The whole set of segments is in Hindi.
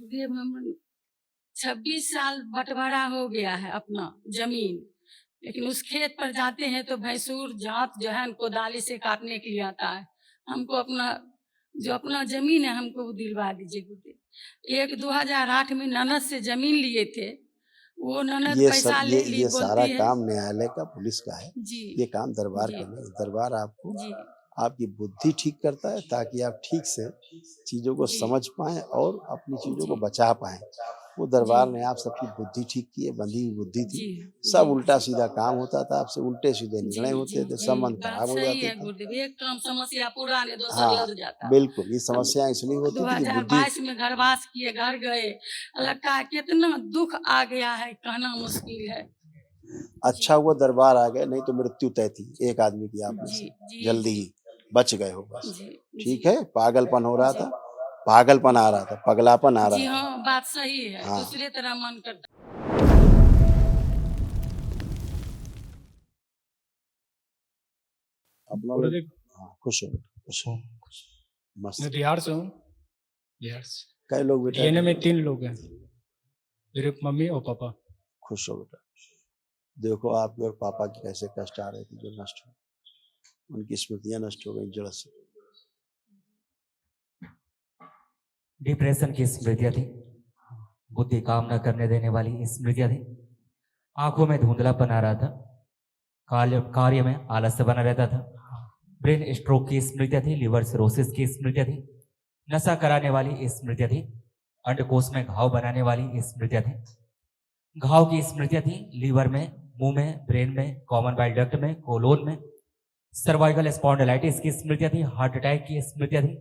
ये 26 साल बंटवारा हो गया है अपना जमीन, लेकिन उस खेत पर जाते हैं तो भैंसूर जात जो है कोदाली से काटने के लिए आता है। हमको अपना जो अपना जमीन है हमको वो दिलवा दीजिए गुरुदेव। एक 2008 में ननद से जमीन लिए थे, वो ननद ये सब पैसा ले ली, ये सारा बोलती है काम न्यायालय का, पुलिस का है। जी ये काम दरबार जी का नहीं। दरबार आपको जी आपकी बुद्धि ठीक करता है ताकि आप ठीक से चीजों को जी समझ पाएं और अपनी चीजों को जी बचा पाएं। वो जी दरबार ने आप सबकी बुद्धि ठीक की है, बंधी हुई बुद्धि थी। जी सब जी उल्टा सीधा काम होता था, आपसे उल्टे सीधे जी निर्णय जी होते थे, जी संबंध बात खराब हो सही जाते है थे। गुरुदेव। एक काम समस्या पूरा नहीं, दूसर हाँ लद जाता था। बिल्कुल, ये हम समस्याएं इसलिए होती थी कि बुद्धि 2022 में घरवास किए, घर गए, लगता है कितना दुख आ गया है, कहना मुश्किल है। जी अच्छा हुआ दरबार आ गए, नहीं तो मृत्यु तय थी एक आदमी की आप में जी से। जी जल्दी जी ही बच गए हो बस। जी जी ठीक है, पागलपन हो रहा जी था, पागलपन आ जी रहा था, पगलापन आ जी रहा था। हाँ, बात सही है, हाँ, दूसरे तरह मन करता। अपना लोग। गुरुदेव हाँ, खुश हो बेटा, खुश हो, मैं मस्त। बिहार से हूँ। बिहार से कई लोग बेटा डीएनए में 3 लोग हैं, मेरे मम्मी और पापा। खुश हो बेटा। देखो आपके और पापा के कैसे कष्ट आ रहे थे जो नष्ट हो, उनकी स्मृतियां नष्ट हो गई जड़ से। डिप्रेशन की स्मृतियां थी, बुद्धि काम न करने देने वाली स्मृतियां थी, आंखों में धुंधलापन आ रहा था, कार्य में आलस्य बना रहता था, ब्रेन स्ट्रोक की स्मृतियां थी, लिवर सिरोसिस की स्मृतियां थी, नशा कराने वाली स्मृतियां थी, अंडकोश में घाव बनाने वाली स्मृतियां थी, घाव की स्मृतियां थी लीवर में, मुंह में, ब्रेन में, कॉमन बाइल डक्ट में, कोलोन में, सर्वाइकल स्पॉन्डिलाइटिस की स्मृतियां थी, हार्ट अटैक की स्मृतियां थी,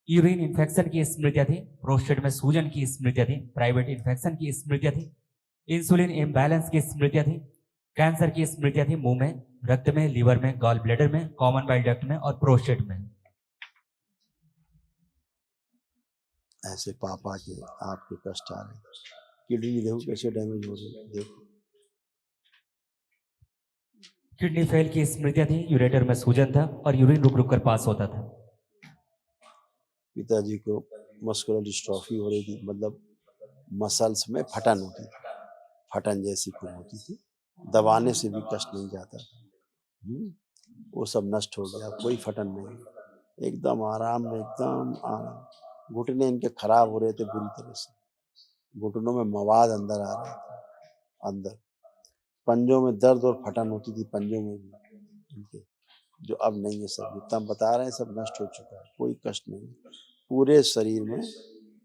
यूरिन इन्फेक्शन की स्मृतियां थी, प्रोस्टेट में सूजन की स्मृतियां थी, प्राइवेट इन्फेक्शन की स्मृतियां थी, इंसुलिन इम्बैलेंस की स्मृतियां थी, कैंसर की स्मृतियां थी, मुंह में, रक्त में, लीवर में, गॉल ब्लैडर में, कॉमन बाइल डक्ट में और प्रोस्टेट में। ऐसे पापा के आपके कष्ट आ रहे थे। किडनी देखो कैसे डैमेज हो रही है, देखो। किडनी फेल की स्मृतियां थी, यूरेटर में सूजन था और यूरिन रुक रुक कर पास होता था। पिताजी को मस्कुलर डिस्ट्रॉफी हो रही थी, मतलब मसल्स में फटन होती थी, फटन जैसी खूब होती थी, दबाने से भी कष्ट नहीं जाता था। वो सब नष्ट हो गया, कोई फटन नहीं, एकदम आराम में, एकदम आराम। घुटने इनके खराब हो रहे थे बुरी तरह से, घुटनों में मवाद अंदर आ रहे थे, अंदर पंजों में दर्द और फटन होती थी, पंजों में भी इनके, जो अब नहीं है। सब जितना हम बता रहे हैं सब नष्ट हो चुका है, कोई कष्ट नहीं, पूरे शरीर में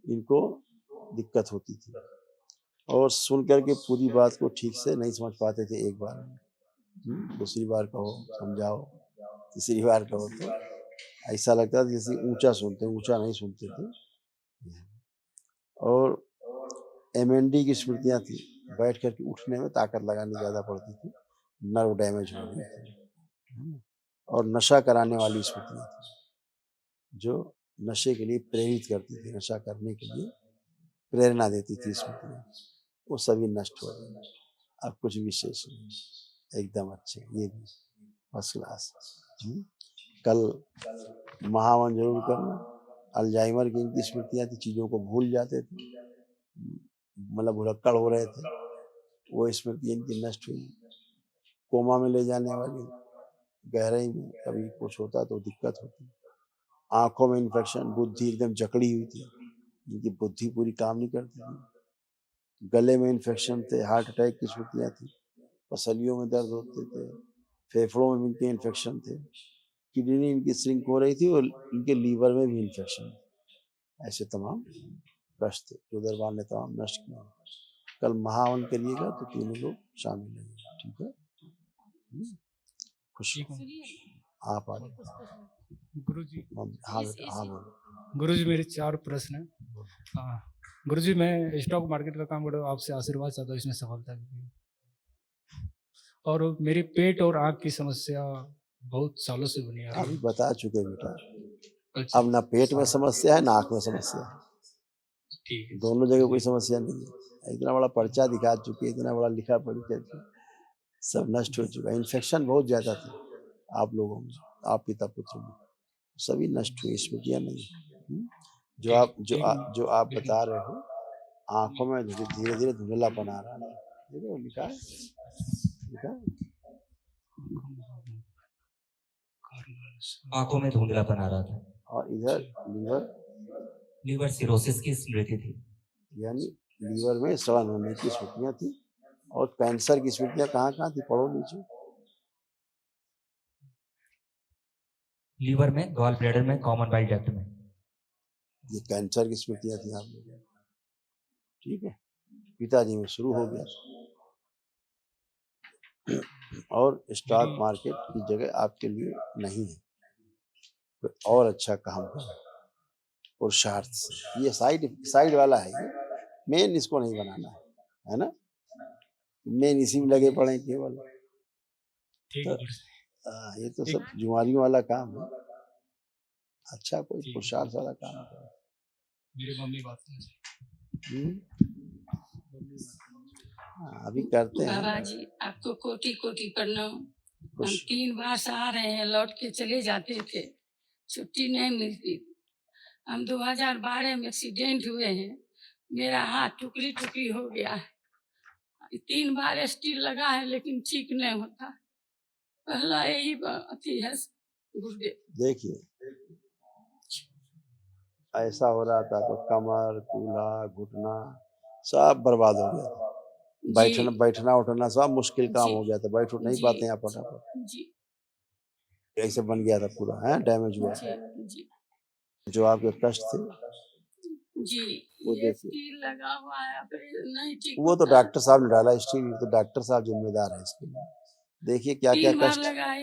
इनको दिक्कत होती थी और सुन करके पूरी बात को ठीक से नहीं समझ पाते थे। एक बार में दूसरी बार कहो समझाओ, तीसरी बार कहो तो ऐसा लगता था जैसे ऊंचा सुनते, ऊंचा नहीं सुनते थे। और एमएनडी की स्मृतियां थी, बैठ करके उठने में ताकत लगानी ज़्यादा पड़ती थी, नर्व डैमेज हो गई थी। और नशा कराने वाली स्मृतियां थी, जो नशे के लिए प्रेरित करती थी, नशा करने के लिए प्रेरणा देती थी स्मृतियां, वो सभी नष्ट हो गई। अब कुछ विशेष नहीं, एकदम अच्छे, ये भी फर्स्ट क्लास। कल महावन जरूर करना। अल्जाइमर की इनकी स्मृतियां थी, चीज़ों को भूल जाते थे, मतलब भुलक्कड़ हो रहे थे, वो स्मृति इनकी नष्ट हुई। कोमा में ले जाने वाली, गहराई में कभी कुछ होता तो दिक्कत होती। आंखों में इन्फेक्शन, बुद्धि एकदम जकड़ी हुई थी, इनकी बुद्धि पूरी काम नहीं करती थी। गले में इन्फेक्शन थे, हार्ट अटैक की स्मृतियाँ थी, पसलियों में दर्द होते थे, फेफड़ों में इनके इन्फेक्शन थे, किडनी इनकी श्रिंक हो रही थी और इनके लीवर में भी इन्फेक्शन। ऐसे तमाम कष्ट थे जो दरबार ने तमाम नष्ट किए। कल महावन करिएगा तो तीनों लोग शामिल होंगे, ठीक है। खुश आप आ गुरुजी, हाँ बेटा, हाँ बोलो। गुरुजी मेरे 4 प्रश्न हैं। गुरुजी मैं स्टॉक मार्केट का काम कर रहा हूँ, आपसे आशीर्वाद चाहता हूँ इसमें सफलता के लिए। और मेरे पेट और आँख की समस्या बहुत सालों से बनी आ रही अभी है। बता चुके बेटा, अच्छा, अब ना पेट में समस्या है ना आँख में समस्या है, ठीक है। दोनों जगह कोई समस्या नहीं है। इतना बड़ा पर्चा दिखा चुके, इतना बड़ा लिखा पढ़ी करके सब नष्ट हो चुका है। इन्फेक्शन बहुत ज्यादा थी आप लोगों में, आप पिता पुत्र में, सभी नष्ट हुई, स्मृतियां नहीं। जो आप बता रहे हो आंखों में धीरे धीरे धुंधलापन आ रहा है। देखो लिखा है, लिखा है। आंखों में धुंधलापन आ रहा था और इधर लीवर सिरोसिस की स्मृति थी। यानी लीवर में सड़न होने की स्मृतियां थी। और कैंसर की स्मृतियां कहाँ कहाँ थी, पढ़ो नीचे। लीवर में, गॉल ब्लैडर में, कॉमन बाइल डक्ट में। ये कैंसर की स्मृतियां थी आप लोगों को। ठीक है, पिताजी में शुरू हो गया। और स्टॉक मार्केट की जगह आपके लिए नहीं है, कोई और अच्छा काम करो पुरुषार्थ से। ये साइड वाला है, ये मेन इसको नहीं बनाना है ना। मेन इसी में लगे पड़े केवल। ठीक है। ये तो सब जुआरियों वाला काम है। अच्छा कोई पुरुषार्थ वाला काम करो। मेरी मम्मी बात कर अभी करते हैं। बाबा जी आपको कोटि कोटि प्रणाम। हम खुश 3 बार से आ रहे हैं, लौट के चले जाते थे, छुट्टी नहीं मिलती। हम 2012 में एक्सीडेंट हुए हैं, मेरा हाथ टुकड़ी टुकड़ी हो गया है। 3 बार स्टील लगा है लेकिन ठीक नहीं होता। पहला यही अथी है गुरुदेव। देखिए ऐसा हो रहा था, तो कमर, कूल्हा, घुटना सब बर्बाद हो गया था। बैठना उठना सब मुश्किल काम हो गया था। बैठ उठ नहीं पाते हैं आप फटाफट जी ऐसे बन गया था पूरा, है डैमेज हुआ। जी जो आपके कष्ट थे जी वो ये देखिए, स्टील लगा हुआ है, ऑपरेशन नहीं ठीक वो तो होता। डॉक्टर साहब ने डाला स्टील, तो डॉक्टर साहब जिम्मेदार है इसके लिए। देखिए क्या क्या 3 बार कष्ट, लगाए।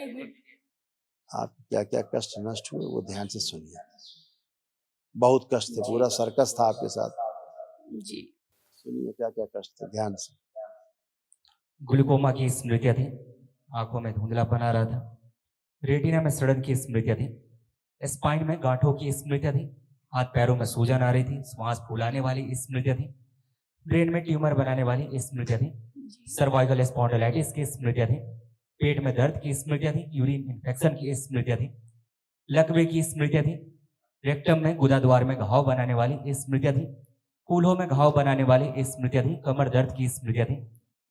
आप क्या क्या कष्ट नष्ट हुए वो ध्यान से सुनिए। बहुत कष्ट थे, पूरा सर्कस था आपके साथ। जी सुनिए क्या क्या कष्ट थे ध्यान से। ग्लूकोमा की स्मृतियां थी, आंखों में धुंधलापन आ रहा था, रेटिना में सड़न की स्मृतियां थी, स्पाइन में गांठों की स्मृतियां थी, हाथ पैरों में सूजन आ रही थी, श्वास फूलाने वाली स्मृतियां थी, ब्रेन में ट्यूमर बनाने वाली स्मृतियां थी, सर्वाइकल स्पॉन्डिलाइटिस की स्मृतियां थी, पेट में दर्द की स्मृतियां थी, यूरिन इन्फेक्शन की स्मृतियां थी, लकवे की स्मृतियां थी, रेक्टम में गुदाद्वार में घाव बनाने वाली स्मृतियां थी, कूल्हों में घाव बनाने वाली स्मृतियां थी, कमर दर्द की स्मृतियां थी,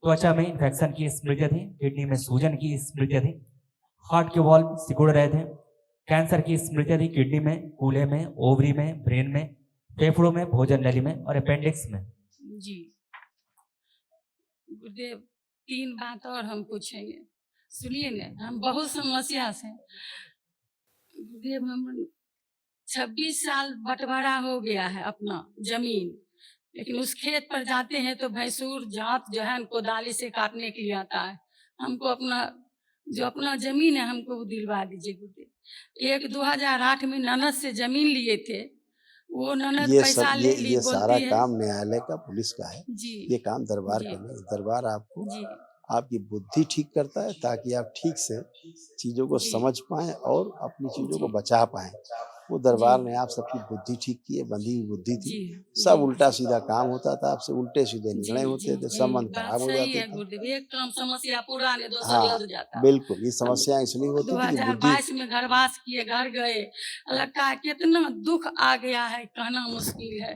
त्वचा में इन्फेक्शन की स्मृतियां थी, किडनी में सूजन की स्मृतियां थी, हार्ट के वॉल्व सिकुड़ रहे थे, कैंसर की स्मृतियां थी, किडनी में, कूल्हे में, ओवरी में, ब्रेन में, फेफड़ों में, भोजन नली में और अपेंडिक्स में। जी गुरुदेव 3 बात और हम पूछेंगे, सुनिए ना। हम बहुत समस्या से गुरुदेव, हम 26 साल बंटवारा हो गया है अपना जमीन, लेकिन उस खेत पर जाते हैं तो भैंसूर जात जो है कोदाली से काटने के लिए आता है। हमको अपना जमीन है हमको वो दिलवा दीजिए गुरुदेव। एक 2008 में ननद से जमीन लिए थे, वो ननद पैसा ले ली, ये सारा बोलती है काम न्यायालय का, पुलिस का है। जी ये काम दरबार जी का नहीं। दरबार आपको जी आपकी बुद्धि ठीक करता है ताकि आप ठीक से चीजों को जी समझ पाएं और अपनी चीजों को बचा पाएं। वो दरबार ने आप सबकी बुद्धि ठीक की है, बंधी हुई बुद्धि थी। जी सब जी उल्टा सीधा काम होता था, आपसे उल्टे सीधे जी निर्णय होते जी थे, जी संबंध बात खराब हो सही जाते है थे। गुरुदेव। एक काम समस्या पूरा ने दूसरा हाँ लग जाता। बिल्कुल, ये अब समस्याएं इसलिए होती थी कि बुद्धि 2022 में घरवास किए, घर गए, लगता है कितना दुख आ गया है, कहना मुश्किल है।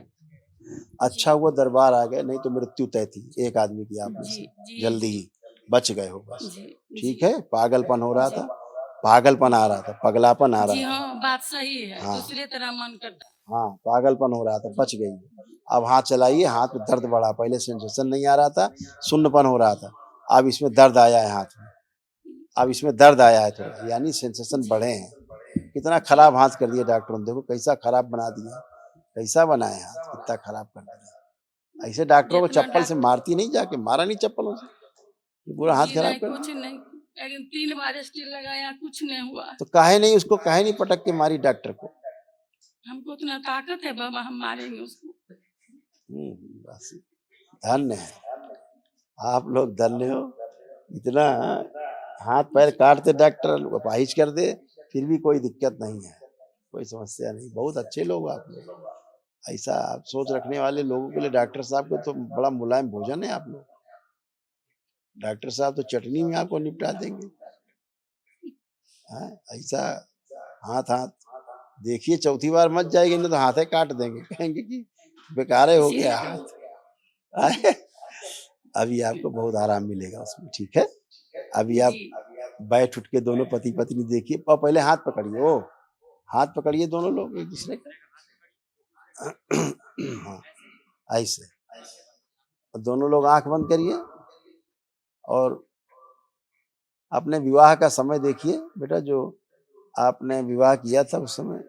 अच्छा हुआ दरबार आ गए, नहीं तो मृत्यु तय थी एक आदमी की आप में जी से। जी जल्दी ही बच गए हो बस। जी ठीक जी है, पागलपन हो रहा था, पागलपन आ रहा था, पगलापन आ जी रहा था। हाँ बात सही है, हाँ दूसरे तरह मन करता। हाँ, पागलपन हो रहा था, बच गई। अब हाथ चलाइए, हाथ में दर्द बढ़ा, पहले सेंसेशन नहीं आ रहा था, शून्यपन हो रहा था, अब इसमें दर्द आया है हाथ में, अब इसमें दर्द आया है थोड़ा, यानी सेंसेशन बढ़े हैं। कितना खराब हाथ कर दिया डॉक्टरों ने, देखो कैसा खराब बना दिया, कैसा बनाया हाथ, कितना खराब कर दिया। ऐसे डॉक्टरों को जितना चप्पल से मारती नहीं, जाके मारा नहीं चप्पलों से, पूरा हाथ जी खराब नहीं कर कुछ दिया। नहीं, लेकिन 3 बार स्टील लगाया, कुछ नहीं हुआ। तो काहे नहीं उसको, काहे नहीं पटक के मारी डॉक्टर को? हमको उतना ताकत है बाबा, हम मारेंगे उसको। बस धन्य है आप लोग, धन्य हो। इतना हाथ पैर काटते डॉक्टर अपाहिज कर दे, फिर भी कोई दिक्कत नहीं है, कोई समस्या नहीं। बहुत अच्छे लोग आप लोग, ऐसा आप सोच रखने वाले लोगों के लिए डॉक्टर साहब को तो बड़ा मुलायम भोजन है आप लोग। डॉक्टर साहब तो चटनी में आपको निपटा देंगे। ऐसा हाथ देखिए, चौथी बार मत जाएगी नहीं तो हाथे काट देंगे, कहेंगे कि बेकार हो गया हाथ। अभी आपको बहुत आराम मिलेगा उसमें, ठीक है। अभी आप जी बैठ उठ के दोनों पति पत्नी देखिए, और पहले हाथ पकड़िए, ओ हाथ पकड़िए दोनों लोग एक दूसरे का। हाँ, ऐसे दोनों लोग आंख बंद करिए और अपने विवाह का समय देखिए बेटा, जो आपने विवाह किया था उस समय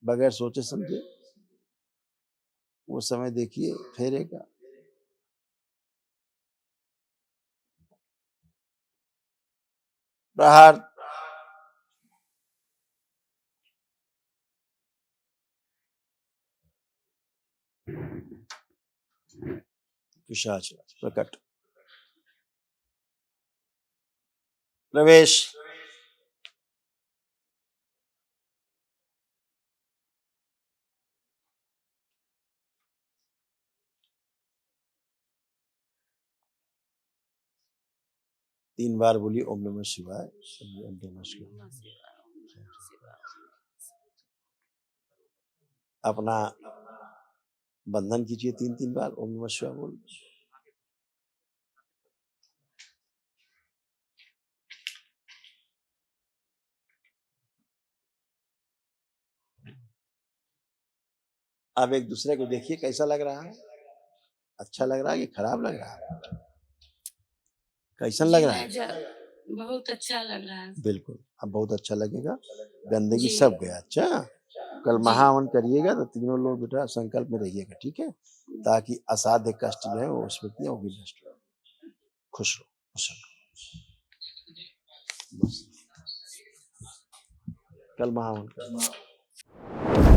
बगैर सोचे समझे, वो समय देखिए फेरे का। प्रहार। पिशाच राज प्रकट। प्रवेश। तीन बार बोलिए ओम नमः शिवाय। सभी ओम नमः शिवाय। अपना बंधन कीजिए 3 बार ओम नमः शिवाय बोल। अब एक दूसरे को देखिए कैसा लग रहा है, अच्छा लग रहा है कि खराब लग रहा है, कैसन जी लग रहा है? बहुत अच्छा लग रहा है। बिल्कुल, अब बहुत अच्छा लगेगा, गंदगी जी सब गया। अच्छा, कल जी महावन करिएगा तो तीनों लोग बेटा संकल्प में रहिएगा, ठीक है, ताकि असाध्य कष्ट जो है वो स्मृतियां वो भी नष्ट हो। खुश रहो, खुश रहो। बस कल महावन करिए।